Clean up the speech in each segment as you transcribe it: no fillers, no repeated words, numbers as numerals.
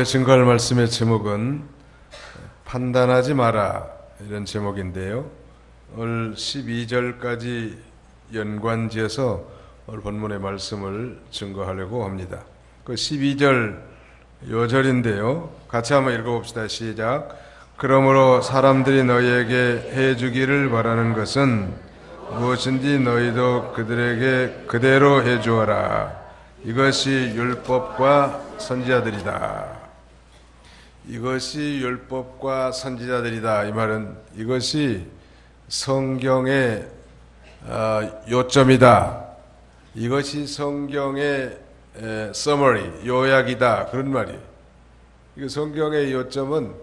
우리가 증거할 말씀의 제목은 판단하지 마라, 이런 제목인데요. 오늘 12절까지 연관지어서 오늘 본문의 말씀을 증거하려고 합니다. 그 12절 요절인데요. 같이 한번 읽어봅시다. 시작. 그러므로 사람들이 너희에게 해주기를 바라는 것은 무엇인지 너희도 그들에게 그대로 해주어라. 이것이 율법과 선지자들이다. 이것이 율법과 선지자들이다. 이 말은 이것이 성경의 요점이다. 이것이 성경의 서머리, 요약이다. 그런 말이에요. 이 성경의 요점은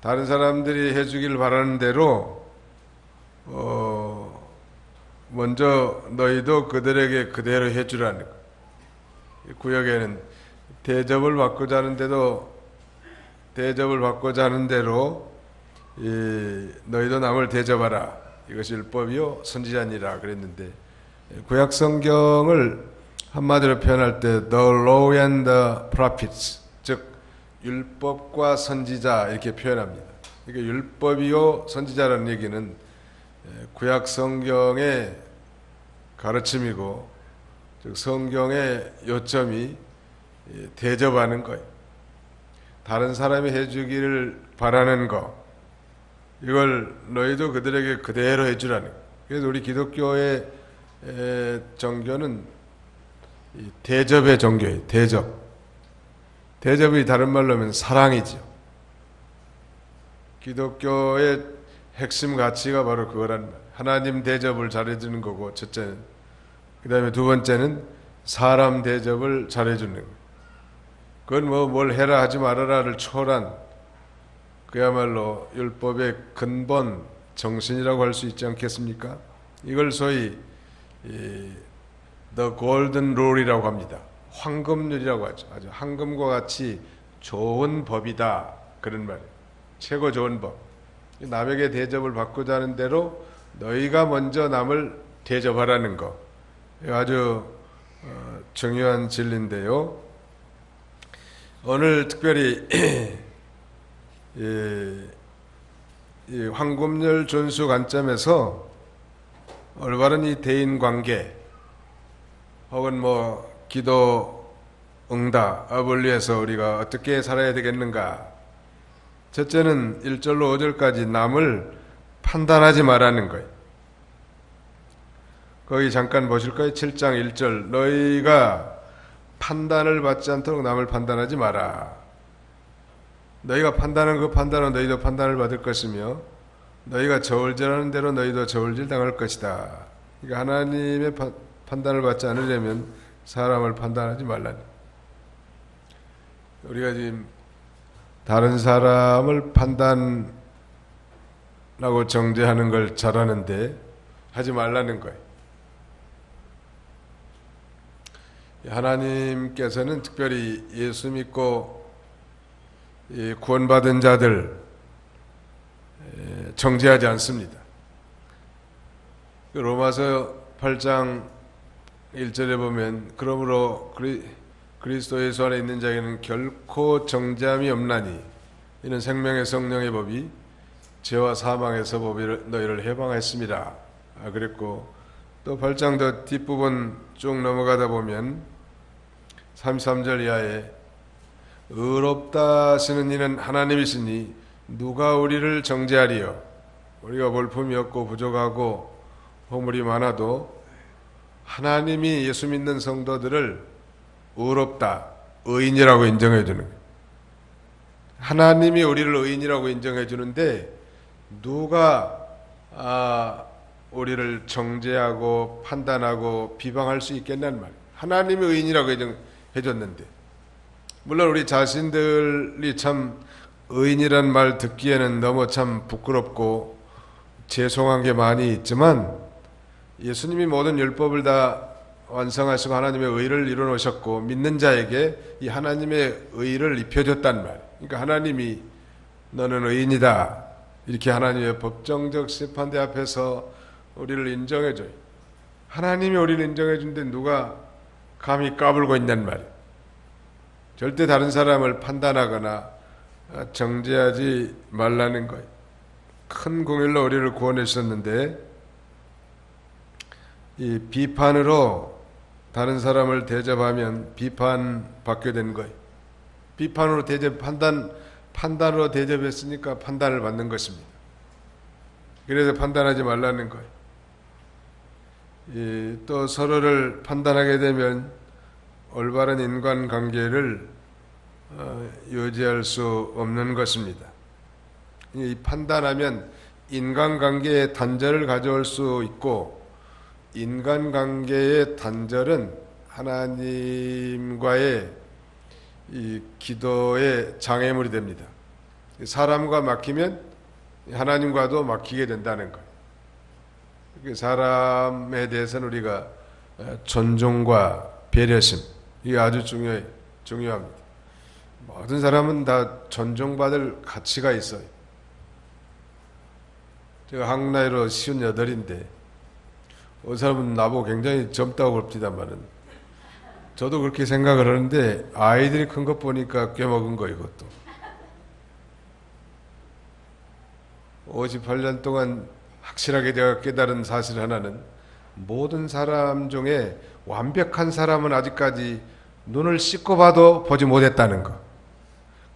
다른 사람들이 해주길 바라는 대로 먼저 너희도 그들에게 그대로 해주라는 거. 구약에는 대접을 받고자 하는 대로 너희도 남을 대접하라. 이것이 율법이요 선지자니라 그랬는데, 구약 성경을 한마디로 표현할 때 The Law and the Prophets, 즉 율법과 선지자 이렇게 표현합니다. 그러니까 율법이요 선지자라는 얘기는 구약 성경의 가르침이고, 즉 성경의 요점이 대접하는 거예요. 다른 사람이 해주기를 바라는 거, 이걸 너희도 그들에게 그대로 해주라는 거예요. 그래서 우리 기독교의 종교는 대접의 종교예요. 대접이 다른 말로 하면 사랑이죠. 기독교의 핵심 가치가 바로 그거란 말이에요. 하나님 대접을 잘해주는 거고, 첫째는. 그 다음에 두 번째는 사람 대접을 잘해주는 거예요. 그건 뭘 해라 하지 말아라를 초월한 그야말로 율법의 근본 정신이라고 할 수 있지 않겠습니까? 이걸 소위 The Golden Rule이라고 합니다. 황금률이라고 하죠. 아주 황금과 같이 좋은 법이다. 그런 말이에요. 최고 좋은 법. 남에게 대접을 받고자 하는 대로 너희가 먼저 남을 대접하라는 거. 아주 중요한 진리인데요. 오늘 특별히 이 황금률 준수 관점에서 올바른 이 대인관계 혹은 기도 응답을 위해서 우리가 어떻게 살아야 되겠는가. 첫째는 1절로 5절까지 남을 판단하지 말라는 거예요. 거기 잠깐 보실까요? 7장 1절 너희가 판단을 받지 않도록 남을 판단하지 마라. 너희가 판단한 그 판단은 너희도 판단을 받을 것이며 너희가 저울질하는 대로 너희도 저울질 당할 것이다. 그러니까 하나님의 판단을 받지 않으려면 사람을 판단하지 말라니. 우리가 지금 다른 사람을 판단하고 정죄하는 걸 잘하는데 하지 말라는 거예요. 하나님께서는 특별히 예수 믿고 구원받은 자들 정죄하지 않습니다. 로마서 8장 1절에 보면 그러므로 그리스도 예수 안에 있는 자에게는 결코 정죄함이 없나니 이는 생명의 성령의 법이 죄와 사망에서 너희를 해방했습니다. 그랬고, 또 8장 더 뒷부분 쭉 넘어가다 보면 33절 이하에 의롭다 하시는 이는 하나님이시니 누가 우리를 정죄하리요. 우리가 볼품이 없고 부족하고 허물이 많아도 하나님이 예수 믿는 성도들을 의롭다, 의인이라고 인정해 주는 거예요. 하나님이 우리를 의인이라고 인정해 주는데 누가 우리를 정죄하고 판단하고 비방할 수 있겠냐는 말이에요. 하나님이 의인이라고 해줬는데, 물론 우리 자신들이 참 의인이란 말 듣기에는 너무 참 부끄럽고 죄송한 게 많이 있지만, 예수님이 모든 율법을 다 완성하시고 하나님의 의를 이루어 놓으셨고 믿는 자에게 이 하나님의 의를 입혀줬단 말이에요. 그러니까 하나님이 너는 의인이다, 이렇게 하나님의 법정적 심판대 앞에서 우리를 인정해줘요. 하나님이 우리를 인정해준데 누가 감히 까불고 있냔 말이에요. 절대 다른 사람을 판단하거나 정죄하지 말라는 거예요. 큰 공일로 우리를 구원해 주셨는데 이 비판으로 다른 사람을 대접하면 비판받게 된 거예요. 비판으로 판단으로 대접했으니까 판단을 받는 것입니다. 그래서 판단하지 말라는 거예요. 또 서로를 판단하게 되면 올바른 인간관계를 유지할 수 없는 것입니다. 이 판단하면 인간관계에 단절을 가져올 수 있고, 인간관계의 단절은 하나님과의 이 기도의 장애물이 됩니다. 사람과 막히면 하나님과도 막히게 된다는 거예요. 사람에 대해서는 우리가 존중과 배려심, 이게 아주 중요합니다. 모든 사람은 다 존중받을 가치가 있어요. 제가 한국 나이로 58인데 어느 사람은 나보고 굉장히 젊다고 그럽니다만은 저도 그렇게 생각을 하는데 아이들이 큰 것 보니까 꿰먹은 거 이것도. 58년 동안 확실하게 제가 깨달은 사실 하나는 모든 사람 중에 완벽한 사람은 아직까지 눈을 씻고 봐도 보지 못했다는 거.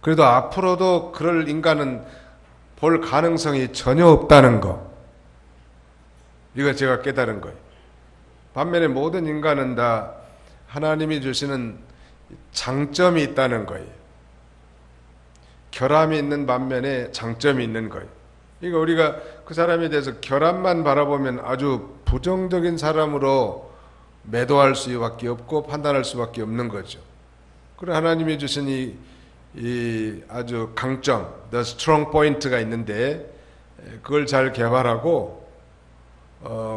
그래도 앞으로도 그럴 인간은 볼 가능성이 전혀 없다는 거. 이거 제가 깨달은 거예요. 반면에 모든 인간은 다 하나님이 주시는 장점이 있다는 거예요. 결함이 있는 반면에 장점이 있는 거예요. 그러니까 우리가 그 사람에 대해서 결함만 바라보면 아주 부정적인 사람으로 매도할 수밖에 없고 판단할 수밖에 없는 거죠. 그리고 하나님이 주신 이 아주 강점, the strong point가 있는데 그걸 잘 개발하고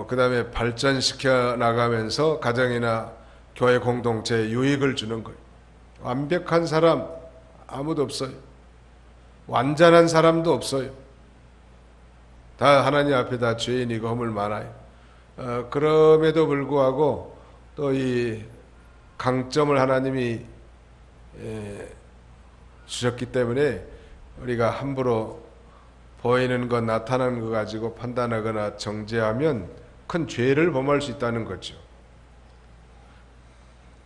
그 다음에 발전시켜 나가면서 가정이나 교회 공동체에 유익을 주는 거예요. 완벽한 사람 아무도 없어요. 완전한 사람도 없어요. 다 하나님 앞에 다 죄인이고 허물 많아요. 그럼에도 불구하고 또 이 강점을 하나님이 주셨기 때문에 우리가 함부로 보이는 것, 나타나는 것 가지고 판단하거나 정죄하면 큰 죄를 범할 수 있다는 거죠.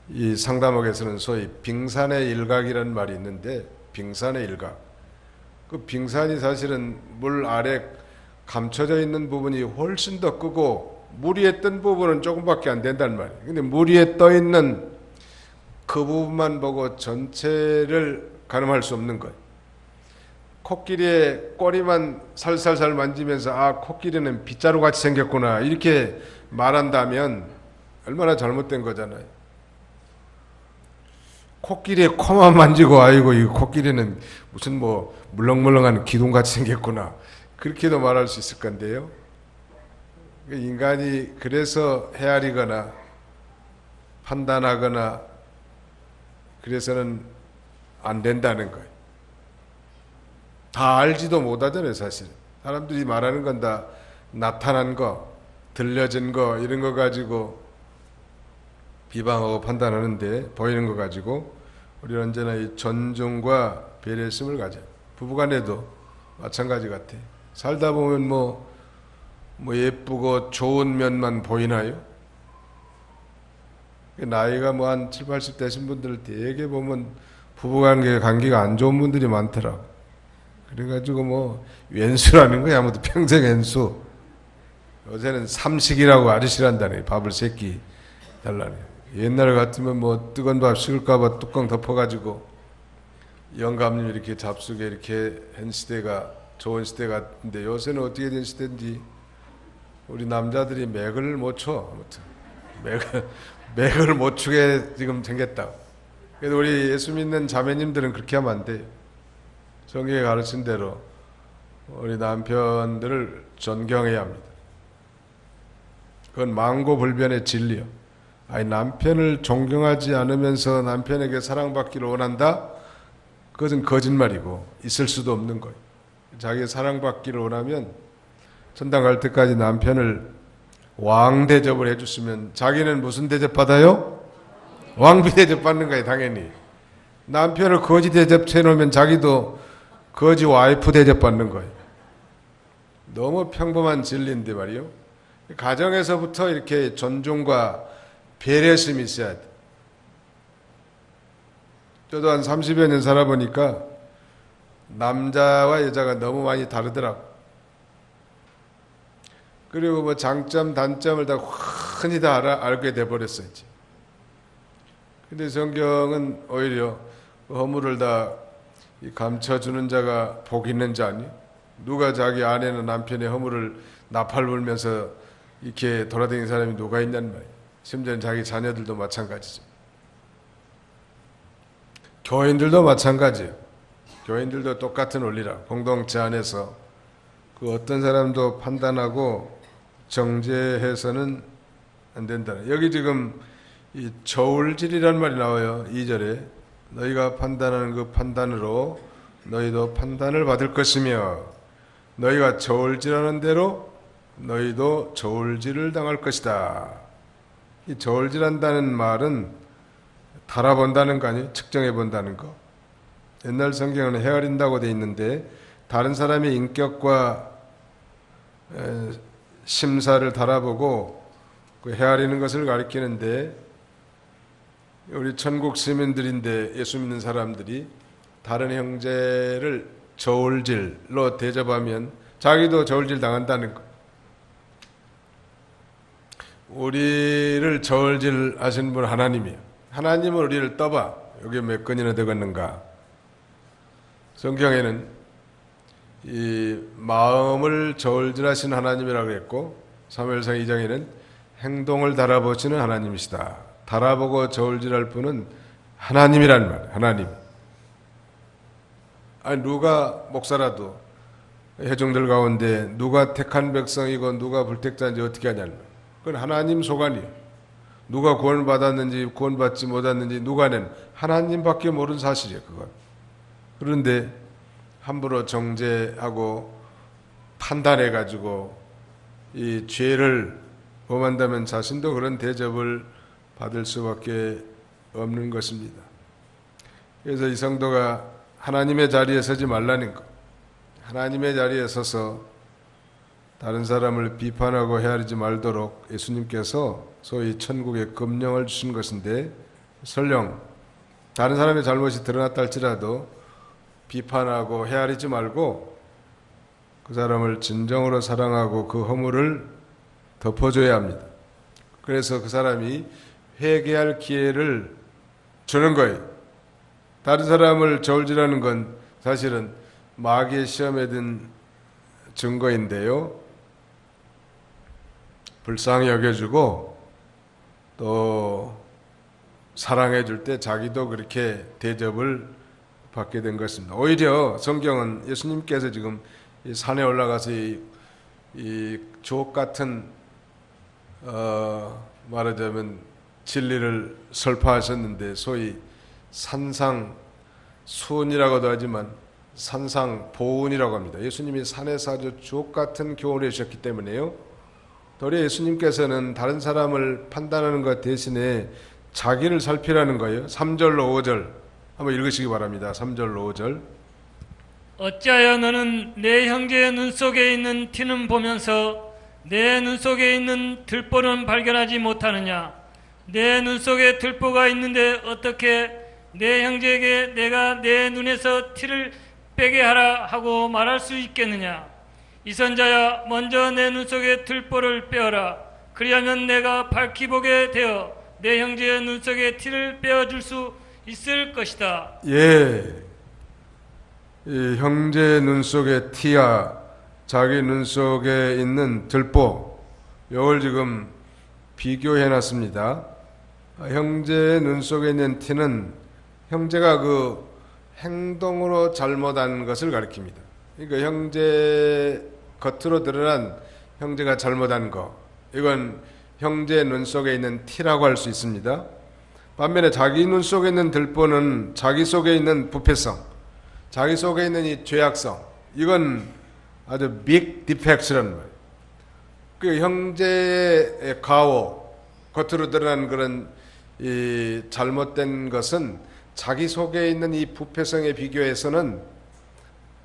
이 상담학에서는 소위 빙산의 일각이라는 말이 있는데, 빙산의 일각. 그 빙산이 사실은 물 아래 감춰져 있는 부분이 훨씬 더 크고 물 위에 뜬 부분은 조금밖에 안 된단 말이에요. 근데 물 위에 떠 있는 그 부분만 보고 전체를 가늠할 수 없는 거예요. 코끼리의 꼬리만 살살살 만지면서 아, 코끼리는 빗자루 같이 생겼구나 이렇게 말한다면 얼마나 잘못된 거잖아요. 코끼리의 코만 만지고 아이고 이 코끼리는 무슨 뭐 물렁물렁한 기둥같이 생겼구나 그렇게도 말할 수 있을 건데요. 인간이 그래서 헤아리거나 판단하거나 그래서는 안 된다는 거예요. 다 알지도 못하잖아요, 사실. 사람들이 말하는 건 다 나타난 거, 들려진 거 이런 거 가지고 비방하고 판단하는데 보이는 거 가지고 우리는 언제나 이 존중과 배려심을 가져요. 부부간에도 마찬가지 같아요. 살다 보면 뭐 예쁘고 좋은 면만 보이나요? 나이가 뭐 한 7, 80 되신 분들 되게 보면 부부관계가 안 좋은 분들이 많더라고. 그래가지고 뭐 왼수라는 거야. 아무도 평생 왼수. 요새는 삼식이라고 아저씨란다네. 밥을 세끼 달라네. 옛날 같으면 뭐 뜨거운 밥 식을까봐 뚜껑 덮어가지고 영감님 이렇게 잡수게 이렇게 한 시대가 좋은 시대 같은데 요새는 어떻게 된 시대인지 우리 남자들이 맥을 못 쳐. 아무튼 맥을 못 추게 지금 생겼다. 그래도 우리 예수 믿는 자매님들은 그렇게 하면 안 돼요. 성경에 가르친 대로 우리 남편들을 존경해야 합니다. 그건 망고불변의 진리요. 아니 남편을 존경하지 않으면서 남편에게 사랑받기를 원한다? 그것은 거짓말이고 있을 수도 없는 거예요. 자기 사랑받기를 원하면 천당 갈 때까지 남편을 왕 대접을 해줬으면 자기는 무슨 대접 받아요? 왕비 대접 받는 거예요, 당연히. 남편을 거지 대접해 놓으면 자기도 거지 와이프 대접받는 거예요. 너무 평범한 진리인데 말이요. 가정에서부터 이렇게 존중과 배려심이 있어야 돼. 저도 한 30여 년 살아보니까 남자와 여자가 너무 많이 다르더라고. 그리고 뭐 장점, 단점을 다 흔히 다 알게 돼버렸어요. 근데 성경은 오히려 허물을 다 감춰주는 자가 복 있는 자니? 누가 자기 아내나 남편의 허물을 나팔 불면서 이렇게 돌아다니는 사람이 누가 있냔 말이에요. 심지어는 자기 자녀들도 마찬가지죠. 교인들도 마찬가지예요. 교인들도 똑같은 원리라. 공동체 안에서 그 어떤 사람도 판단하고 정죄해서는 안 된다. 여기 지금 이 저울질이라는 말이 나와요. 2절에 너희가 판단하는 그 판단으로 너희도 판단을 받을 것이며 너희가 저울질하는 대로 너희도 저울질을 당할 것이다. 이 저울질한다는 말은 달아본다는 거 아니에요? 측정해본다는 거. 옛날 성경은 헤아린다고 돼 있는데 다른 사람의 인격과 심사를 달아보고 그 헤아리는 것을 가리키는데 우리 천국 시민들인데 예수 믿는 사람들이 다른 형제를 저울질로 대접하면 자기도 저울질 당한다는 거. 우리를 저울질 하신 분 하나님이에요. 하나님은 우리를 떠봐. 여기 몇 건이나 되겠는가. 성경에는 이 마음을 저울질하신 하나님이라고 했고 사무엘상 2장에는 행동을 달아보시는 하나님이시다. 달아보고 저울질할 분은 하나님이란 말이에요. 하나님. 아니 누가 목사라도 회중들 가운데 누가 택한 백성이고 누가 불택자인지 어떻게 하냐는 말이에요. 그건 하나님 소관이에요. 누가 구원받았는지 구원받지 못했는지 누가는 하나님밖에 모르는 사실이에요. 그건. 그런데 함부로 정죄하고 판단해가지고 이 죄를 범한다면 자신도 그런 대접을 받을 수밖에 없는 것입니다. 그래서 이 성도가 하나님의 자리에 서지 말라는 것. 하나님의 자리에 서서 다른 사람을 비판하고 헤아리지 말도록 예수님께서 소위 천국의 금령을 주신 것인데 설령 다른 사람의 잘못이 드러났다 할지라도 비판하고 헤아리지 말고 그 사람을 진정으로 사랑하고 그 허물을 덮어줘야 합니다. 그래서 그 사람이 회개할 기회를 주는 거예요. 다른 사람을 저울질하는 건 사실은 마귀의 시험에 든 증거인데요. 불쌍히 여겨주고 또 사랑해 줄 때 자기도 그렇게 대접을 받게 된 것입니다. 오히려 성경은 예수님께서 지금 이 산에 올라가서 이 주옥 같은 말하자면 진리를 설파하셨는데 소위 산상수훈이라고도 하지만 산상보훈이라고 합니다. 예수님이 산에서 아주 주옥 같은 교훈을 해주셨기 때문에요. 도리어 예수님께서는 다른 사람을 판단하는 것 대신에 자기를 살피라는 거예요. 3절로 5절 한번 읽으시기 바랍니다. 3절로 5절. 어찌하여 너는 내 형제의 눈 속에 있는 티는 보면서 내 눈 속에 있는 들보는 발견하지 못하느냐? 내 눈 속에 들보가 있는데 어떻게 내 형제에게 내가 내 눈에서 티를 빼게 하라 하고 말할 수 있겠느냐? 이 선자야, 먼저 내 눈 속에 들보를 빼어라. 그리하면 내가 밝히 보게 되어 내 형제의 눈 속에 티를 빼어줄 수 있을 것이다. 예, 이 형제의 눈 속에 티와 자기 눈 속에 있는 들보, 이걸 지금 비교해놨습니다. 형제의 눈 속에 있는 티는 형제가 그 행동으로 잘못한 것을 가리킵니다. 그러니까 형제 겉으로 드러난 형제가 잘못한 거, 이건 형제의 눈 속에 있는 티라고 할 수 있습니다. 반면에 자기 눈 속에 있는 들보는 자기 속에 있는 부패성, 자기 속에 있는 이 죄악성, 이건 아주 빅 디펙트라는 말이에요. 그 형제의 가오, 겉으로 드러난 그런 이 잘못된 것은 자기 속에 있는 이 부패성에 비교해서는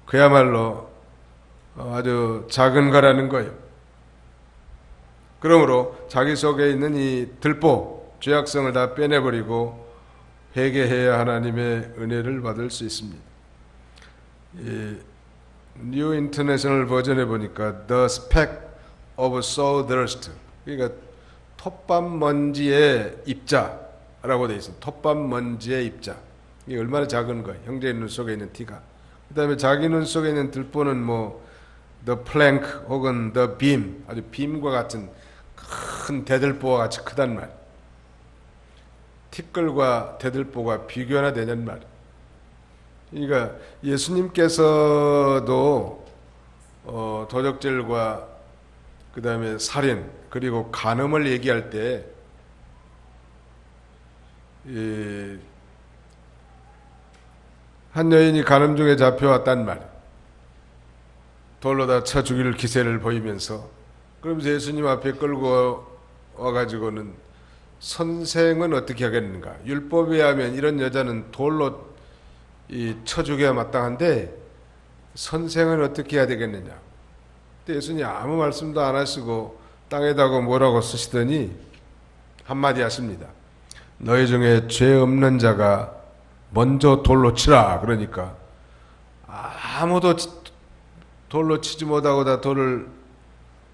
그야말로 아주 작은 거라는 거예요. 그러므로 자기 속에 있는 이 들보, 죄악성을 다 빼내버리고 회개해야 하나님의 은혜를 받을 수 있습니다. 이 뉴 인터내셔널 버전에 보니까 The speck of sawdust, 그러니까 톱밥 먼지의 입자라고 되어 있습니다. 톱밥 먼지의 입자. 이게 얼마나 작은 거예요. 형제의 눈 속에 있는 티가. 그 다음에 자기 눈 속에 있는 들보는 뭐 the plank 혹은 the beam, 아주 빔과 같은 큰 대들보와 같이 크단 말. 티끌과 대들보가 비교나 되냔 말. 그러니까 예수님께서도 도적질과 그 다음에 살인 그리고 간음을 얘기할 때 한 여인이 간음 중에 잡혀왔단 말이에요. 돌로 다 쳐 죽일 기세를 보이면서, 그러면서 예수님 앞에 끌고 와가지고는 선생은 어떻게 하겠는가? 율법에 의하면 이런 여자는 돌로 쳐 죽여야 마땅한데 선생은 어떻게 해야 되겠느냐? 근데 예수님 아무 말씀도 안 하시고 땅에다가 뭐라고 쓰시더니 한마디 하십니다. 너희 중에 죄 없는 자가 먼저 돌로 치라. 그러니까 아무도 돌로 치지 못하고 다 돌을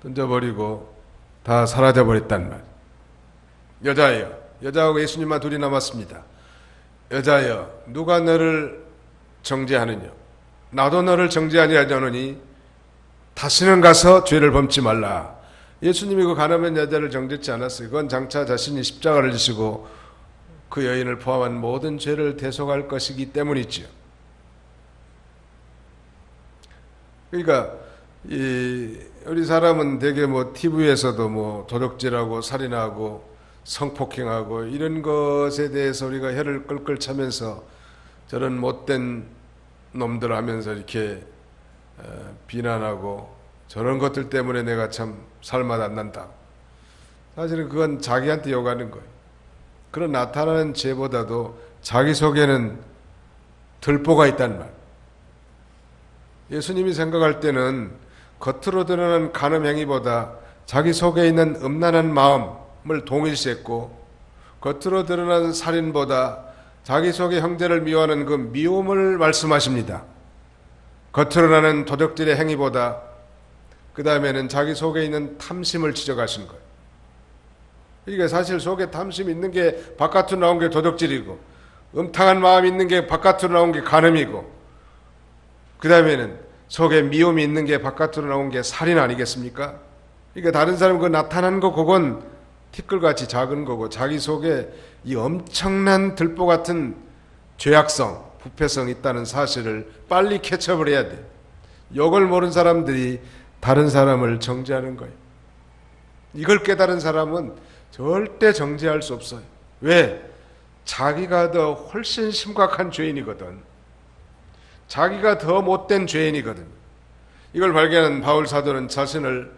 던져버리고 다 사라져버렸단 말. 여자여, 여자하고 예수님만 둘이 남았습니다. 여자여, 누가 너를 정죄하느냐? 나도 너를 정죄하지 않으니 다시는 가서 죄를 범치 말라. 예수님이 그 가늠한 여자를 정죄치 않았어요. 그건 장차 자신이 십자가를 지시고 그 여인을 포함한 모든 죄를 대속할 것이기 때문이지요. 그러니까 우리 사람은 되게 뭐 TV에서도 뭐 도둑질하고 살인하고 성폭행하고 이런 것에 대해서 우리가 혀를 끌끌 차면서 저런 못된 놈들 하면서 이렇게 비난하고 저런 것들 때문에 내가 참 살맛 안 난다. 사실은 그건 자기한테 욕하는 거예요. 그런 나타나는 죄보다도 자기 속에는 들보가 있단 말. 예수님이 생각할 때는 겉으로 드러나는 간음 행위보다 자기 속에 있는 음란한 마음을 동일시했고, 겉으로 드러나는 살인보다 자기 속의 형제를 미워하는 그 미움을 말씀하십니다. 겉으로 나는 도적질의 행위보다 그 다음에는 자기 속에 있는 탐심을 지적하신 거예요. 그러니까 사실 속에 탐심 있는 게 바깥으로 나온 게 도적질이고, 음탕한 마음이 있는 게 바깥으로 나온 게 간음이고, 그 다음에는 속에 미움이 있는 게 바깥으로 나온 게 살인 아니겠습니까? 그러니까 다른 사람 그 나타난 거 그건 티끌같이 작은 거고, 자기 속에 이 엄청난 들보 같은 죄악성, 부패성이 있다는 사실을 빨리 캐치업을 해야 돼. 이걸 모르는 사람들이 다른 사람을 정죄하는 거예요. 이걸 깨달은 사람은 절대 정죄할 수 없어요. 왜? 자기가 더 훨씬 심각한 죄인이거든. 자기가 더 못된 죄인이거든. 이걸 발견한 바울 사도는 자신을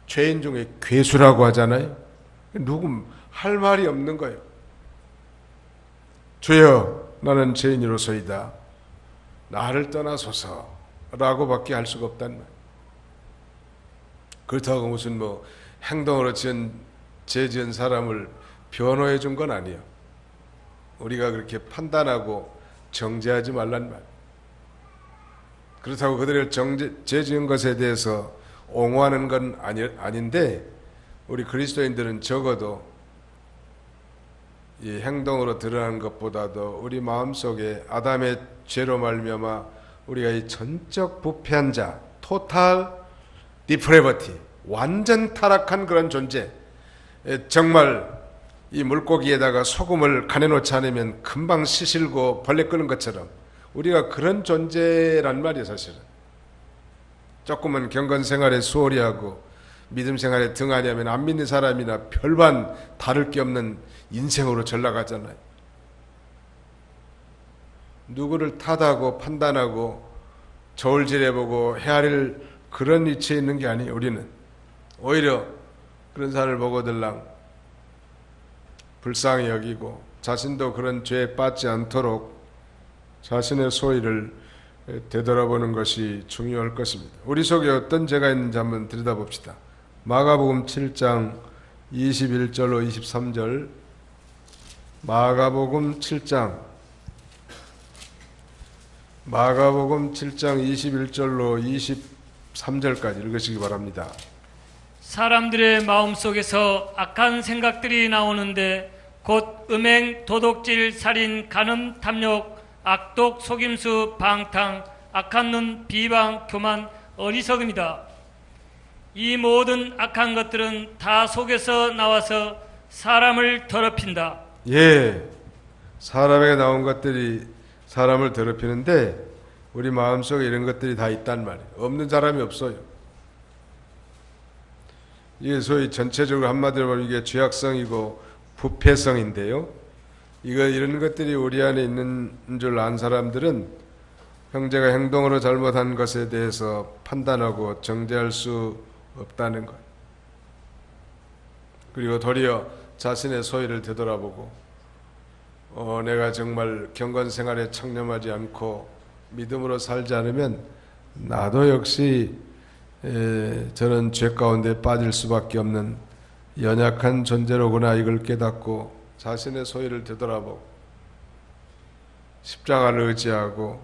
죄인 중에 괴수라고 하잖아요. 누구 할 말이 없는 거예요. 주여, 나는 죄인으로서이다. 나를 떠나소서 라고밖에 할 수가 없단 말. 그렇다고 무슨 뭐 행동으로 죄 지은 사람을 변호해 준 건 아니에요. 우리가 그렇게 판단하고 정죄하지 말란 말. 그렇다고 그들을 죄 지은 것에 대해서 옹호하는 건 아닌데, 우리 그리스도인들은 적어도 이 행동으로 드러나는 것보다도 우리 마음속에 아담의 죄로 말미암아 우리가 이 전적 부패한 자, 토탈 디프레버티, 완전 타락한 그런 존재, 정말 이 물고기에다가 소금을 간에 놓지 않으면 금방 시실고 벌레 끄는 것처럼 우리가 그런 존재란 말이에요. 사실은 조금은 경건 생활에 수월히 하고 믿음 생활에 등하니 하면 안 믿는 사람이나 별반 다를 게 없는 인생으로 전락하잖아요. 누구를 탓하고 판단하고 저울질해보고 헤아릴 그런 위치에 있는 게 아니에요. 우리는 오히려 그런 사람을 보고들랑 불쌍히 여기고 자신도 그런 죄에 빠지지 않도록 자신의 소위를 되돌아보는 것이 중요할 것입니다. 우리 속에 어떤 죄가 있는지 한번 들여다봅시다. 마가복음 7장 21절로 23절, 마가복음 7장 21절로 23절까지 읽으시기 바랍니다. 사람들의 마음속에서 악한 생각들이 나오는데 곧 음행, 도둑질, 살인, 간음, 탐욕, 악독, 속임수, 방탕, 악한 눈, 비방, 교만, 어리석음이다. 이 모든 악한 것들은 다 속에서 나와서 사람을 더럽힌다. 예, 사람에게 나온 것들이 사람을 더럽히는데 우리 마음속에 이런 것들이 다 있단 말이에요. 없는 사람이 없어요. 이게 소위 전체적으로 한마디로 말하면 이게 죄악성이고 부패성인데요. 이런 것들이 우리 안에 있는 줄 안 사람들은 형제가 행동으로 잘못한 것에 대해서 판단하고 정죄할 수 없다는 것. 그리고 도리어 자신의 소위를 되돌아보고 내가 정말 경건 생활에 청렴하지 않고 믿음으로 살지 않으면 나도 역시 저는 죄 가운데 빠질 수밖에 없는 연약한 존재로구나, 이걸 깨닫고 자신의 소위를 되돌아보고 십자가를 의지하고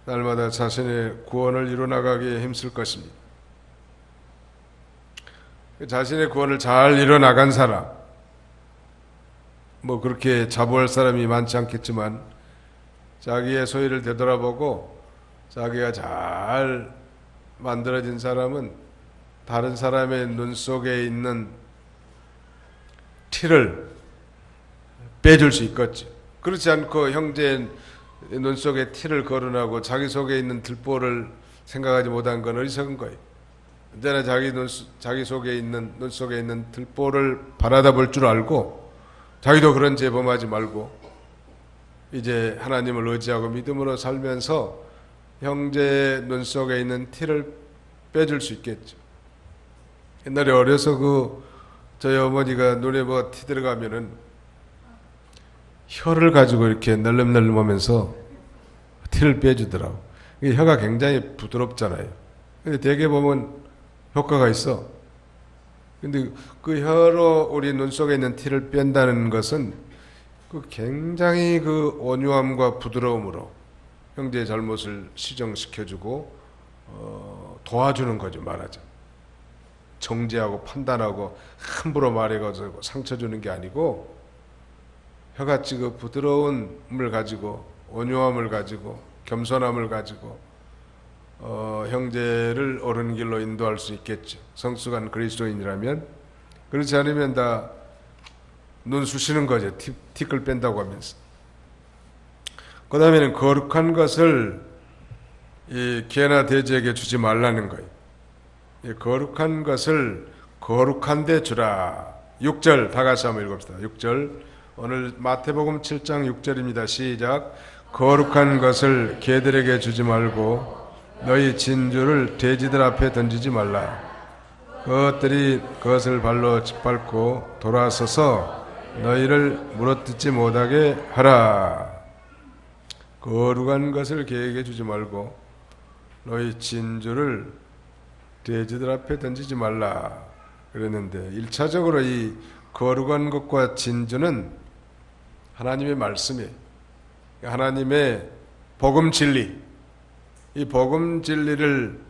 날마다 자신의 구원을 이루어나가기에 힘쓸 것입니다. 자신의 구원을 잘 이루어나간 사람, 뭐 그렇게 자부할 사람이 많지 않겠지만 자기의 소위를 되돌아보고 자기가 잘 만들어진 사람은 다른 사람의 눈 속에 있는 티를 빼줄 수 있겠죠. 그렇지 않고 형제의 눈 속에 티를 거론하고 자기 속에 있는 들보를 생각하지 못한 건 어리석은 거예요. 언제나 자기 속에 있는 눈 속에 있는 들보를 바라다 볼 줄 알고 자기도 그런 죄 범하지 말고 이제 하나님을 의지하고 믿음으로 살면서 형제의 눈 속에 있는 티를 빼줄 수 있겠죠. 옛날에 어려서 저희 어머니가 눈에 뭐 티 들어가면은 혀를 가지고 이렇게 널름널름하면서 티를 빼주더라고. 혀가 굉장히 부드럽잖아요. 근데 대개 보면 효과가 있어. 근데 그 혀로 우리 눈 속에 있는 티를 뺀다는 것은 굉장히 온유함과 부드러움으로 형제의 잘못을 시정시켜주고 도와주는 거죠, 말하자. 정죄하고 판단하고 함부로 말해가지고 상처 주는 게 아니고 혀같이 부드러움을 가지고 온유함을 가지고 겸손함을 가지고 형제를 옳은 길로 인도할 수 있겠죠. 성숙한 그리스도인이라면. 그렇지 않으면 다 눈 쑤시는 거죠. 티끌 뺀다고 하면서. 그 다음에는 거룩한 것을 이 개나 돼지에게 주지 말라는 거예요. 이 거룩한 것을 거룩한 데 주라. 6절 다 같이 한번 읽읍시다. 6절 오늘 마태복음 7장 6절입니다. 시작. 거룩한 것을 개들에게 주지 말고 너희 진주를 돼지들 앞에 던지지 말라. 그것들이 그것을 발로 짓밟고 돌아서서 너희를 물어뜯지 못하게 하라. 거룩한 것을 개에게 주지 말고 너희 진주를 돼지들 앞에 던지지 말라 그랬는데 1차적으로 이 거룩한 것과 진주는 하나님의 말씀이에요. 하나님의 복음 진리. 이 복음 진리를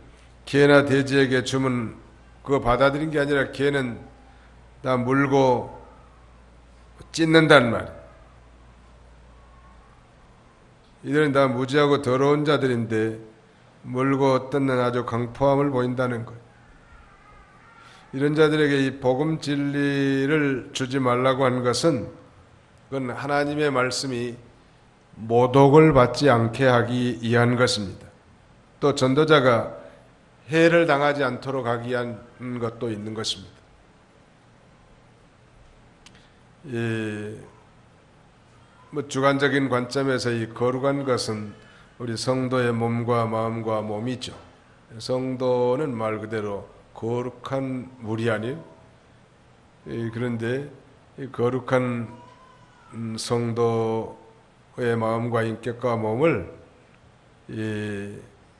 개나 돼지에게 주면 그거 받아들인 게 아니라 개는 다 물고 찢는단 말이에요. 이들은 다 무지하고 더러운 자들인데 물고 뜯는 아주 강포함을 보인다는 거예요. 이런 자들에게 이 복음 진리를 주지 말라고 한 것은 그건 하나님의 말씀이 모독을 받지 않게 하기 위한 것입니다. 또 전도자가 해를 당하지 않도록 하기 위한 것도 있는 것입니다. 주관적인 관점에서 이 거룩한 것은 우리 성도의 몸과 마음과 몸이죠. 성도는 말 그대로 거룩한 물이 아니에요. 그런데 이 거룩한 성도의 마음과 인격과 몸을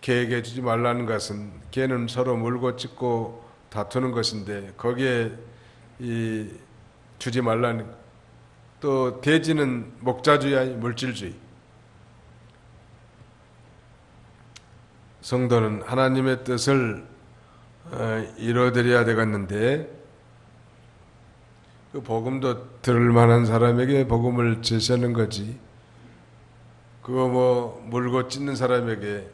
개에게 주지 말라는 것은 개는 서로 물고 찢고 다투는 것인데 거기에 주지 말라는 것. 또 돼지는 목자주의 아니 물질주의. 성도는 하나님의 뜻을 이뤄드려야 되겠는데 그 복음도 들을 만한 사람에게 복음을 제시하는 거지. 그거 뭐 물고 찢는 사람에게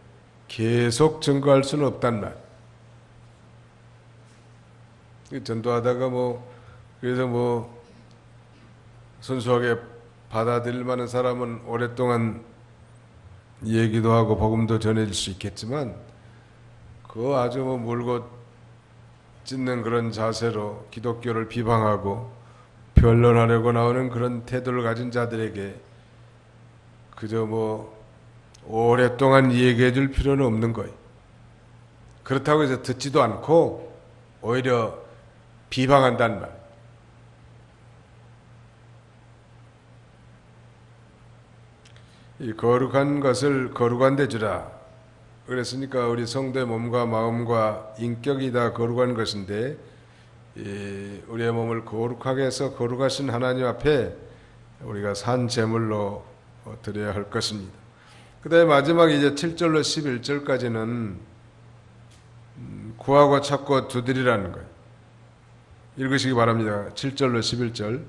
계속 증거할 수는 없단 말. 전도하다가 그래서 순수하게 받아들일 만한 사람은 오랫동안 얘기도 하고 복음도 전해질 수 있겠지만 그거 아주 물고 찢는 그런 자세로 기독교를 비방하고 변론하려고 나오는 그런 태도를 가진 자들에게 그저 오랫동안 얘기해 줄 필요는 없는 거예요. 그렇다고 해서 듣지도 않고 오히려 비방한단 말. 이 거룩한 것을 거룩한 데 주라. 그랬으니까 우리 성도의 몸과 마음과 인격이 다 거룩한 것인데 우리의 몸을 거룩하게 해서 거룩하신 하나님 앞에 우리가 산 제물로 드려야 할 것입니다. 그 다음에 마지막 이제 7절로 11절까지는 구하고 찾고 두드리라는 거예요. 읽으시기 바랍니다. 7절로 11절.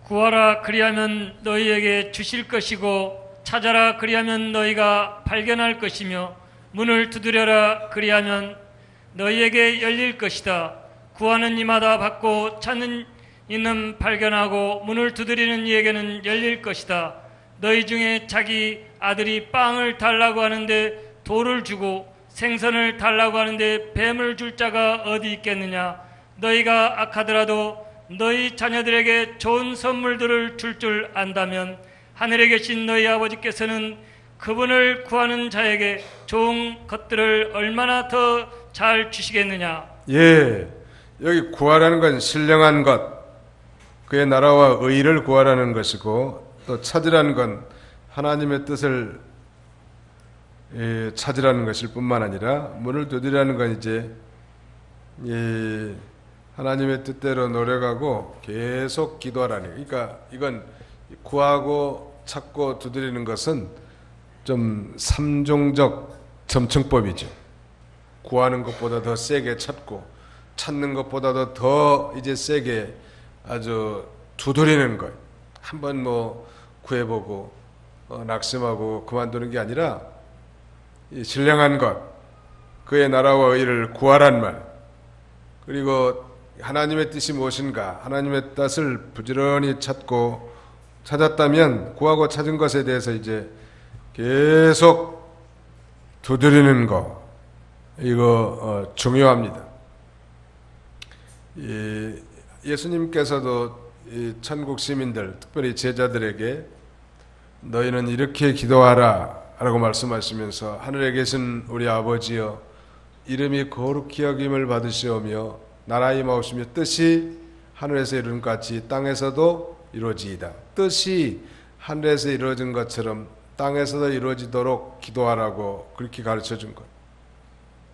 구하라 그리하면 너희에게 주실 것이고 찾아라 그리하면 너희가 발견할 것이며 문을 두드려라 그리하면 너희에게 열릴 것이다. 구하는 이마다 받고 찾는 이는 발견하고 문을 두드리는 이에게는 열릴 것이다. 너희 중에 자기 아들이 빵을 달라고 하는데 돌을 주고 생선을 달라고 하는데 뱀을 줄 자가 어디 있겠느냐. 너희가 악하더라도 너희 자녀들에게 좋은 선물들을 줄 안다면 하늘에 계신 너희 아버지께서는 그분을 구하는 자에게 좋은 것들을 얼마나 더 잘 주시겠느냐. 예, 여기 구하라는 건 신령한 것, 그의 나라와 의를 구하라는 것이고 또 찾으라는 건 하나님의 뜻을 찾으라는 것일 뿐만 아니라 문을 두드리라는 건 이제 하나님의 뜻대로 노력하고 계속 기도하라는 거예요. 그러니까 이건 구하고 찾고 두드리는 것은 좀 삼종적 점층법이죠. 구하는 것보다 더 세게 찾고 찾는 것보다도 더 이제 세게 아주 두드리는 거예요. 한번 구해보고 낙심하고 그만두는 게 아니라 이 신령한 것, 그의 나라와 의를 구하란 말, 그리고 하나님의 뜻이 무엇인가, 하나님의 뜻을 부지런히 찾았다면 구하고 찾은 것에 대해서 이제 계속 두드리는 거, 이거 중요합니다. 예수님께서도 이 천국 시민들, 특별히 제자들에게 너희는 이렇게 기도하라 라고 말씀하시면서 하늘에 계신 우리 아버지여 이름이 거룩히 여김을 받으시오며 나라의 마옵시며 뜻이 하늘에서 이루는 것 같이 땅에서도 이루어지이다. 뜻이 하늘에서 이루어진 것처럼 땅에서도 이루어지도록 기도하라고 그렇게 가르쳐준 것.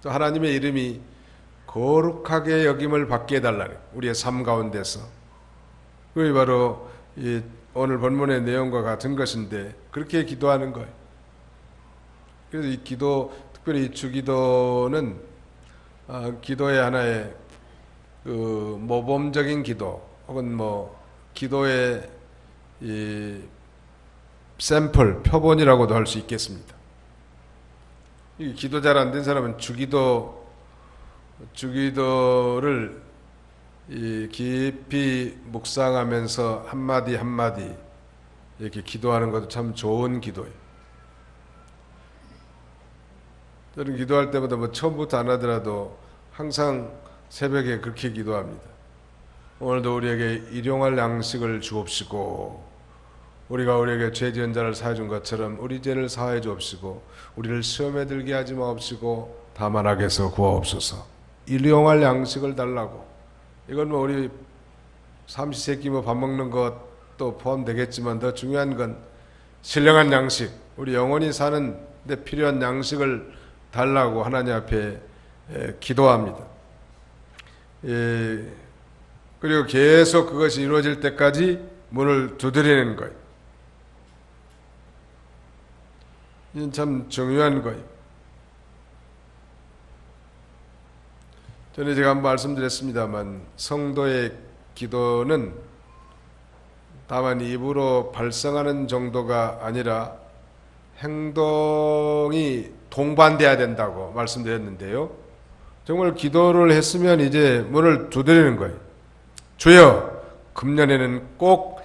또 하나님의 이름이 거룩하게 여김을 받게 해달라는 우리의 삶 가운데서. 그게 바로 이 오늘 본문의 내용과 같은 것인데 그렇게 기도하는 거예요. 그래서 이 기도, 특별히 이 주기도는 기도의 하나의 그 모범적인 기도 혹은 기도의 이 샘플, 표본이라고도 할 수 있겠습니다. 이 기도 잘 안 된 사람은 주기도를 이 깊이 묵상하면서 한마디 한마디 이렇게 기도하는 것도 참 좋은 기도예요. 저는 기도할 때마다 처음부터 안 하더라도 항상 새벽에 그렇게 기도합니다. 오늘도 우리에게 일용할 양식을 주옵시고 우리가 우리에게 죄 지은 자를 사해 준 것처럼 우리 죄를 사해 주옵시고 우리를 시험에 들게 하지 마옵시고 다만 악에서 구하옵소서. 일용할 양식을 달라고. 이건 우리 삼시세끼 밥 먹는 것 것도 포함되겠지만 더 중요한 건 신령한 양식, 우리 영원히 사는 데 필요한 양식을 달라고 하나님 앞에 기도합니다. 그리고 계속 그것이 이루어질 때까지 문을 두드리는 거예요. 이건 참 중요한 거예요. 전에 제가 한번 말씀드렸습니다만 성도의 기도는 다만 입으로 발성하는 정도가 아니라 행동이 동반돼야 된다고 말씀드렸는데요. 정말 기도를 했으면 이제 문을 두드리는 거예요. 주여, 금년에는 꼭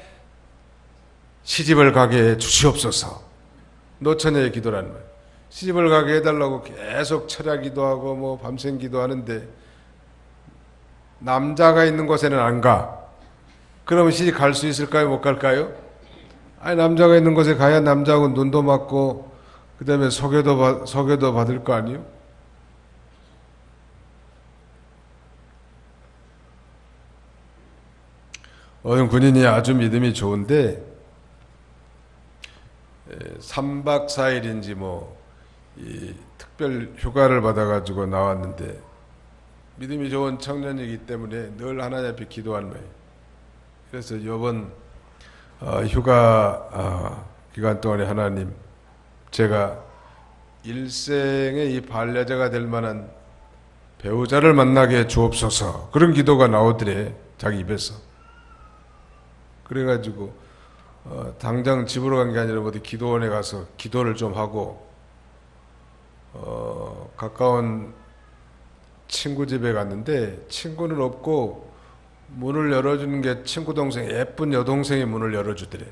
시집을 가게 해 주시옵소서. 노처녀의 기도라는 말. 시집을 가게 해달라고 계속 철야 기도하고 뭐 밤샘 기도하는데 남자가 있는 곳에는 안 가. 그러면 시집 갈 수 있을까요? 못 갈까요? 아니, 남자가 있는 곳에 가야 남자하고 눈도 맞고 그 다음에 소개도 받을 거 아니에요? 어떤 군인이 아주 믿음이 좋은데 3박 4일인지 이 특별 휴가를 받아가지고 나왔는데 믿음이 좋은 청년이기 때문에 늘 하나님 앞에 기도하는 거예요. 그래서 이번 휴가 기간 동안에 하나님, 제가 일생의 이 반려자가 될 만한 배우자를 만나게 해 주옵소서. 그런 기도가 나오더래, 자기 입에서. 그래가지고 당장 집으로 간 게 아니라 어디 기도원에 가서 기도를 좀 하고 가까운 친구 집에 갔는데 친구는 없고 문을 열어주는 게 친구 동생, 예쁜 여동생이 문을 열어주더래.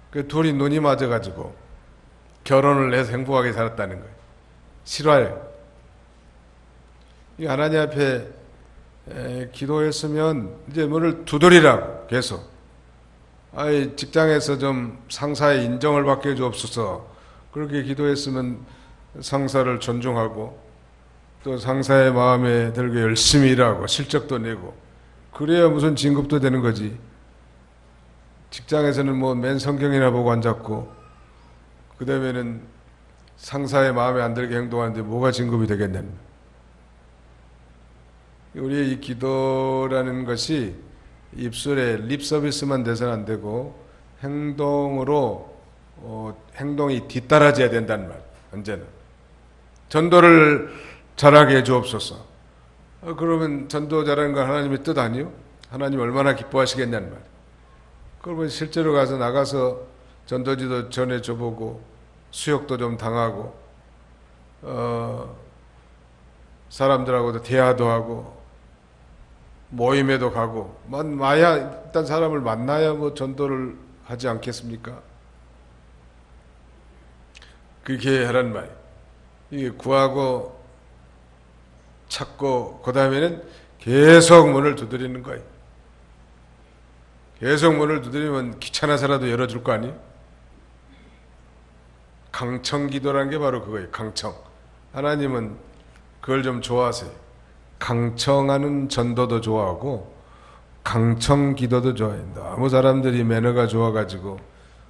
그 둘이 눈이 맞아가지고 결혼을 해서 행복하게 살았다는 거예요. 실화예요. 이 하나님 앞에 기도했으면 이제 문을 두드리라고 계속. 아이, 직장에서 좀 상사의 인정을 받게 해주옵소서. 그렇게 기도했으면 상사를 존중하고 또 상사의 마음에 들게 열심히 일하고 실적도 내고 그래야 무슨 진급도 되는 거지. 직장에서는 맨 성경이나 보고 앉았고 그 다음에는 상사의 마음에 안 들게 행동하는데 뭐가 진급이 되겠냐는. 우리의 이 기도라는 것이 입술에 립 서비스만 돼서는 안 되고 행동으로 행동이 뒤따라져야 된다는 말. 언제나 전도를 잘하게 해 주옵소서. 그러면 전도 잘하는 건 하나님의 뜻 아니요? 하나님 얼마나 기뻐하시겠냐는 말. 그러면 실제로 나가서 전도지도 전해줘보고 수역도 좀 당하고 사람들하고도 대화도 하고 모임에도 가고 만나야, 일단 사람을 만나야 전도를 하지 않겠습니까? 그렇게 하란 말. 이게 구하고 찾고 그 다음에는 계속 문을 두드리는 거예요. 계속 문을 두드리면 귀찮아서라도 열어줄 거 아니에요? 강청기도라는 게 바로 그거예요. 강청. 하나님은 그걸 좀 좋아하세요. 강청하는 전도도 좋아하고 강청기도도 좋아해요. 너무 사람들이 매너가 좋아가지고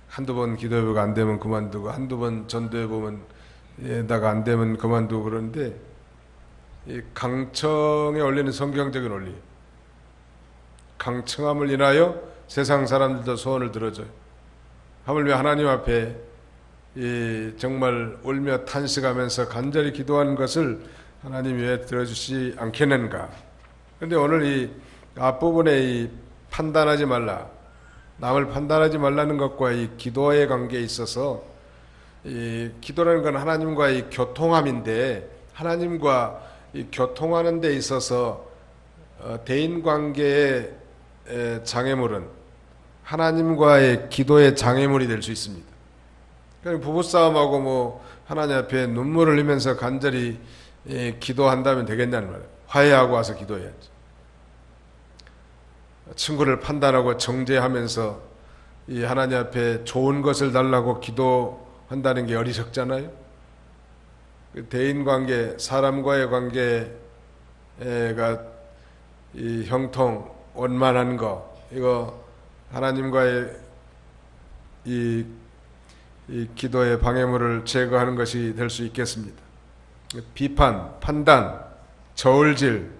한두 번 기도해보고 안 되면 그만두고 한두 번 전도해보면 에다가 안 되면 그만두고 그러는데 이 강청에 올리는 성경적인 원리, 강청함을 인하여 세상 사람들도 소원을 들어줘요. 하물며 하나님 앞에 정말 울며 탄식하면서 간절히 기도하는 것을 하나님 왜 들어주시 않겠는가. 그런데 오늘 이 앞부분에 이 판단하지 말라, 남을 판단하지 말라는 것과 이 기도의 관계에 있어서 이 기도라는 건 하나님과의 교통함인데 하나님과 이 교통하는 데 있어서 대인관계의 장애물은 하나님과의 기도의 장애물이 될 수 있습니다. 그러니까 부부싸움하고 하나님 앞에 눈물을 흘리면서 간절히 기도한다면 되겠냐는 말이에요. 화해하고 와서 기도해야지. 친구를 판단하고 정죄하면서 이 하나님 앞에 좋은 것을 달라고 기도한다는 게 어리석잖아요. 대인관계, 사람과의 관계가 이 형통, 원만한 거, 이거 하나님과의 이 기도의 방해물을 제거하는 것이 될 수 있겠습니다. 비판, 판단, 저울질,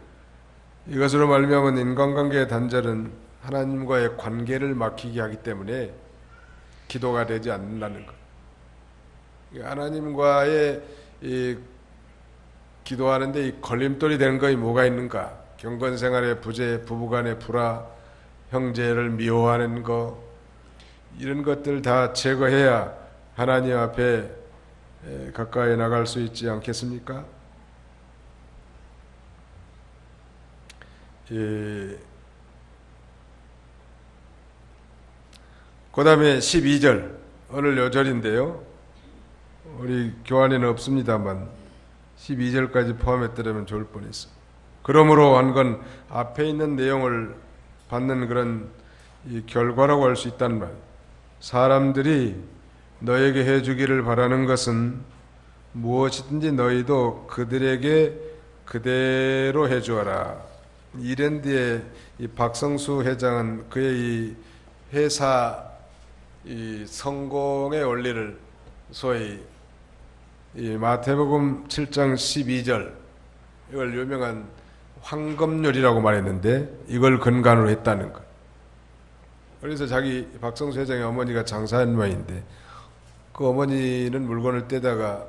이것으로 말미암은 인간관계의 단절은 하나님과의 관계를 막히게 하기 때문에 기도가 되지 않는다는 것. 하나님과의 이 기도하는데 이 걸림돌이 되는 것이 뭐가 있는가? 경건생활의 부재, 부부간의 불화, 형제를 미워하는 것, 이런 것들 다 제거해야 하나님 앞에 가까이 나갈 수 있지 않겠습니까? 그 다음에 12절, 오늘 요절인데요. 우리 교환에는 없습니다만 12절까지 포함했더라면 좋을 뻔했어. 그러므로 한 건 앞에 있는 내용을 받는 그런 이 결과라고 할 수 있다는 말. 사람들이 너에게 해주기를 바라는 것은 무엇이든지 너희도 그들에게 그대로 해주어라. 이랜드의 이 박성수 회장은 그의 이 회사 이 성공의 원리를 소위 이 마태복음 7장 12절, 이걸 유명한 황금률이라고 말했는데 이걸 근간으로 했다는 것. 그래서 자기 박성수 회장의 어머니가 장사한 모양인데 그 어머니는 물건을 떼다가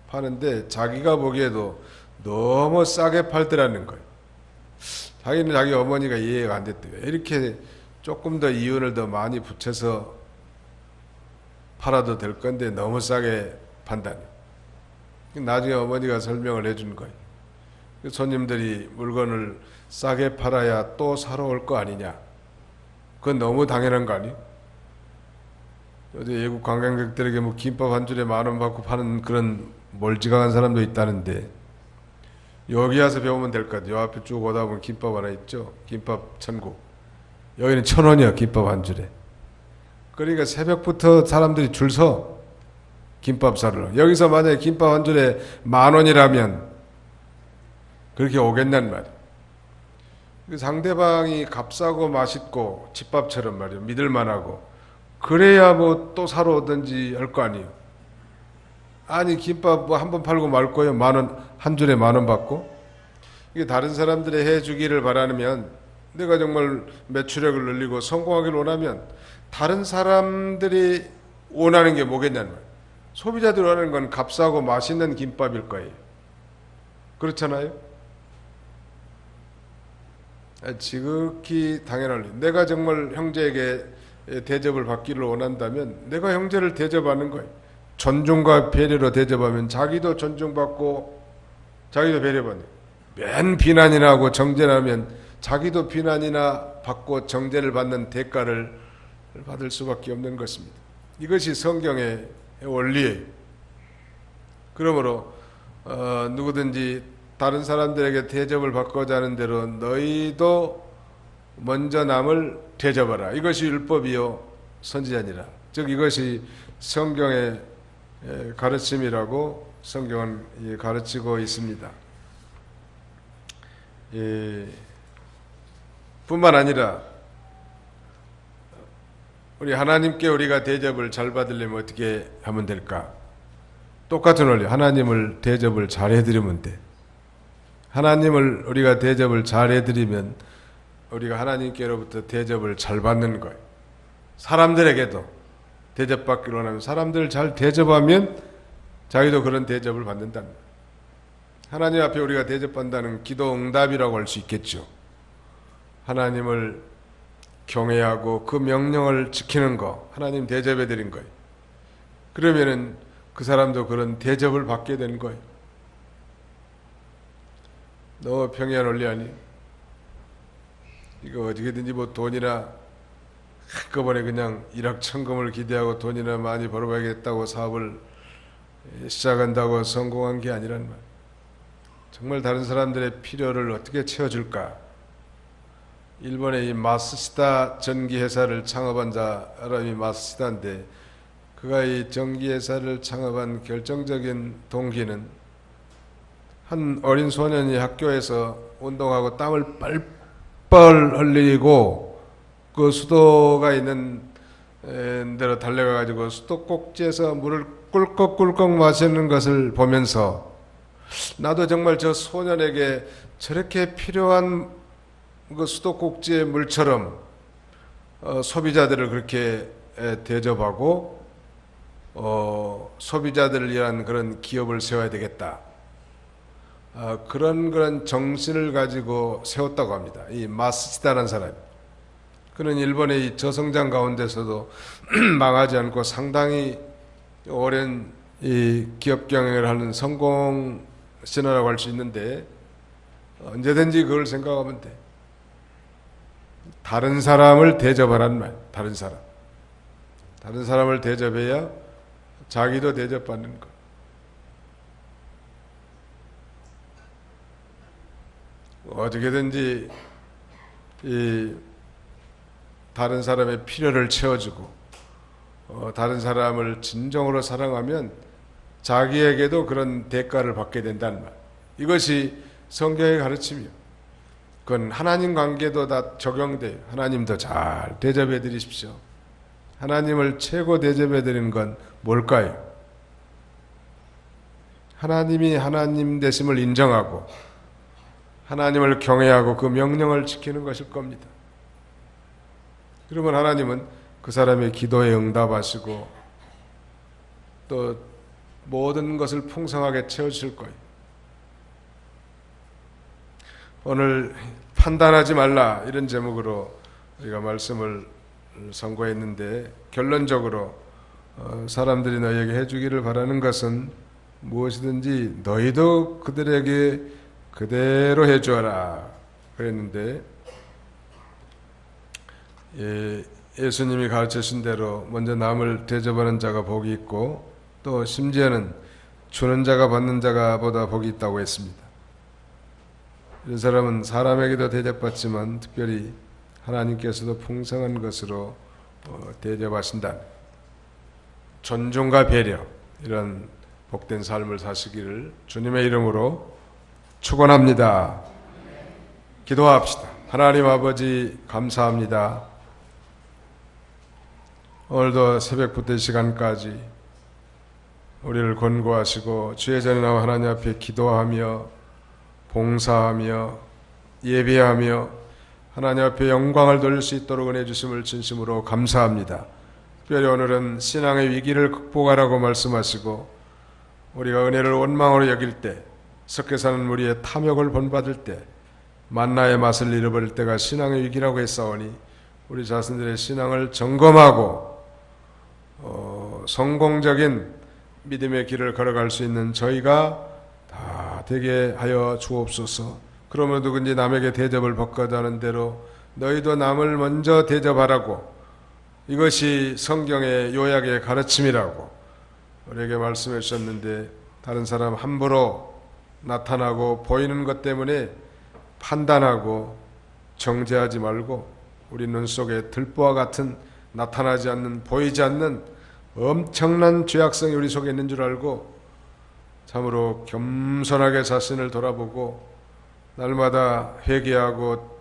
파는데 자기가 보기에도 너무 싸게 팔더라는 거예요. 자기는 자기 어머니가 이해가 안 됐대요. 이렇게 조금 더 이윤을 더 많이 붙여서 팔아도 될 건데 너무 싸게 판다니. 나중에 어머니가 설명을 해준 거예요. 손님들이 물건을 싸게 팔아야 또 사러 올 거 아니냐. 그건 너무 당연한 거 아니에요? 어제 외국 관광객들에게 뭐 김밥 한 줄에 10,000원 받고 파는 그런 몰지각한 사람도 있다는데 여기 와서 배우면 될 것 같아요. 요 앞에 쭉 오다 보면 김밥 하나 있죠. 김밥 천국. 여기는 1,000원이야 김밥 한 줄에. 그러니까 새벽부터 사람들이 줄 서 김밥 사러. 여기서 만약에 김밥 한 줄에 10,000원이라면 그렇게 오겠냔 말이에요. 상대방이 값싸고 맛있고 집밥처럼 말이에요. 믿을만하고 그래야 뭐 또 사러 오든지 할 거 아니에요. 아니 김밥 뭐 한 번 팔고 말 거예요. 10,000원 한 줄에 10,000원 받고. 이게 다른 사람들의 해주기를 바라면 내가 정말 매출액을 늘리고 성공하기를 원하면 다른 사람들이 원하는 게 뭐겠냐는 말이에요. 소비자들이 원하는 건 값싸고 맛있는 김밥일 거예요. 그렇잖아요? 지극히 당연할 일. 내가 정말 형제에게 대접을 받기를 원한다면 내가 형제를 대접하는 거예요. 존중과 배려로 대접하면 자기도 존중받고 자기도 배려받는. 맨 비난이나 하고 정죄하면 자기도 비난이나 받고 정죄를 받는 대가를 받을 수밖에 없는 것입니다. 이것이 성경의 원리예요. 그러므로 누구든지 다른 사람들에게 대접을 받고자 하는 대로 너희도 먼저 남을 대접하라. 이것이 율법이요 선지자니라. 즉 이것이 성경의 가르침이라고 성경은 가르치고 있습니다. 뿐만 아니라 우리 하나님께 우리가 대접을 잘 받으려면 어떻게 하면 될까? 똑같은 원리. 하나님을 대접을 잘 해드리면 돼. 하나님을 우리가 대접을 잘 해드리면 우리가 하나님께로부터 대접을 잘 받는 거예요. 사람들에게도 대접받기로 하면 사람들을 잘 대접하면 자기도 그런 대접을 받는다는 거예요. 하나님 앞에 우리가 대접받는다는 기도 응답이라고 할 수 있겠죠. 하나님을 경외하고 그 명령을 지키는 거, 하나님 대접해드린 거예요. 그러면은 그 사람도 그런 대접을 받게 된 거예요. 너무 평이한 원리 아니에요? 이거 어떻게든지 뭐 돈이나 한꺼번에 그냥 일확천금을 기대하고 돈이나 많이 벌어봐야겠다고 사업을 시작한다고 성공한 게 아니란 말. 정말 다른 사람들의 필요를 어떻게 채워줄까? 일본의 이 마쓰시다 전기회사를 창업한 사람이 마쓰시다인데 그가 이 전기회사를 창업한 결정적인 동기는 한 어린 소년이 학교에서 운동하고 땀을 뻘뻘 흘리고 그 수도가 있는 데로 달려가 가지고 수도 꼭지에서 물을 꿀꺽꿀꺽 마시는 것을 보면서 나도 정말 저 소년에게 저렇게 필요한 그 수도 꼭지의 물처럼 소비자들을 그렇게 대접하고 소비자들을 위한 그런 기업을 세워야 되겠다. 그런 정신을 가지고 세웠다고 합니다. 이 마스치다라는 사람. 그는 일본의 이 저성장 가운데서도 망하지 않고 상당히 오랜 이 기업 경영을 하는 성공 신화라고 할 수 있는데 언제든지 그걸 생각하면 돼. 다른 사람을 대접하란 말. 다른 사람을 대접해야 자기도 대접받는 것. 어떻게든지 이 다른 사람의 필요를 채워주고 다른 사람을 진정으로 사랑하면 자기에게도 그런 대가를 받게 된다는 말. 이것이 성경의 가르침이요. 그건 하나님 관계도 다 적용돼요. 하나님도 잘 대접해 드리십시오. 하나님을 최고 대접해 드리는 건 뭘까요? 하나님이 하나님 되심을 인정하고 하나님을 경외하고 그 명령을 지키는 것일 겁니다. 그러면 하나님은 그 사람의 기도에 응답하시고 또 모든 것을 풍성하게 채워주실 거예요. 오늘 판단하지 말라 이런 제목으로 우리가 말씀을 선고했는데 결론적으로 사람들이 너희에게 해주기를 바라는 것은 무엇이든지 너희도 그들에게 그대로 해주어라 그랬는데 예수님이 가르치신 대로 먼저 남을 대접하는 자가 복이 있고 또 심지어는 주는 자가 받는 자가 보다 복이 있다고 했습니다. 이런 사람은 사람에게도 대접받지만 특별히 하나님께서도 풍성한 것으로 대접하신다. 존중과 배려 이런 복된 삶을 사시기를 주님의 이름으로 축원합니다. 기도합시다. 하나님 아버지 감사합니다. 오늘도 새벽부터 이 시간까지 우리를 권고하시고 주의 전에 나와 하나님 앞에 기도하며 봉사하며 예배하며 하나님 앞에 영광을 돌릴 수 있도록 은혜 주심을 진심으로 감사합니다. 특별히 오늘은 신앙의 위기를 극복하라고 말씀하시고 우리가 은혜를 원망으로 여길 때 섞여 사는 무리의 탐욕을 본받을 때 만나의 맛을 잃어버릴 때가 신앙의 위기라고 했사오니 우리 자신들의 신앙을 점검하고 성공적인 믿음의 길을 걸어갈 수 있는 저희가 다 되게 하여 주옵소서. 그러면 누군지 남에게 대접을 받고자 하는 대로 너희도 남을 먼저 대접하라고 이것이 성경의 요약의 가르침이라고 우리에게 말씀해 주셨는데 다른 사람 함부로 나타나고 보이는 것 때문에 판단하고 정죄하지 말고 우리 눈 속에 들보와 같은 나타나지 않는 보이지 않는 엄청난 죄악성이 우리 속에 있는 줄 알고 참으로 겸손하게 자신을 돌아보고 날마다 회개하고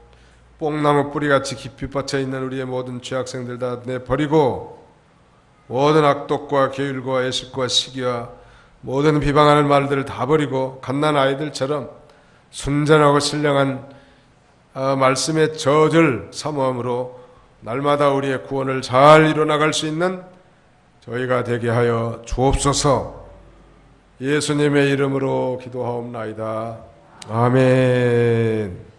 뽕나무 뿌리같이 깊이 뻗쳐 있는 우리의 모든 죄악성들 다 내버리고 모든 악독과 게을과 애식과 시기와 모든 비방하는 말들을 다 버리고 갓난 아이들처럼 순전하고 신령한 말씀의 젖을 사모함으로 날마다 우리의 구원을 잘 이뤄나갈 수 있는 저희가 되게 하여 주옵소서. 예수님의 이름으로 기도하옵나이다. 아멘.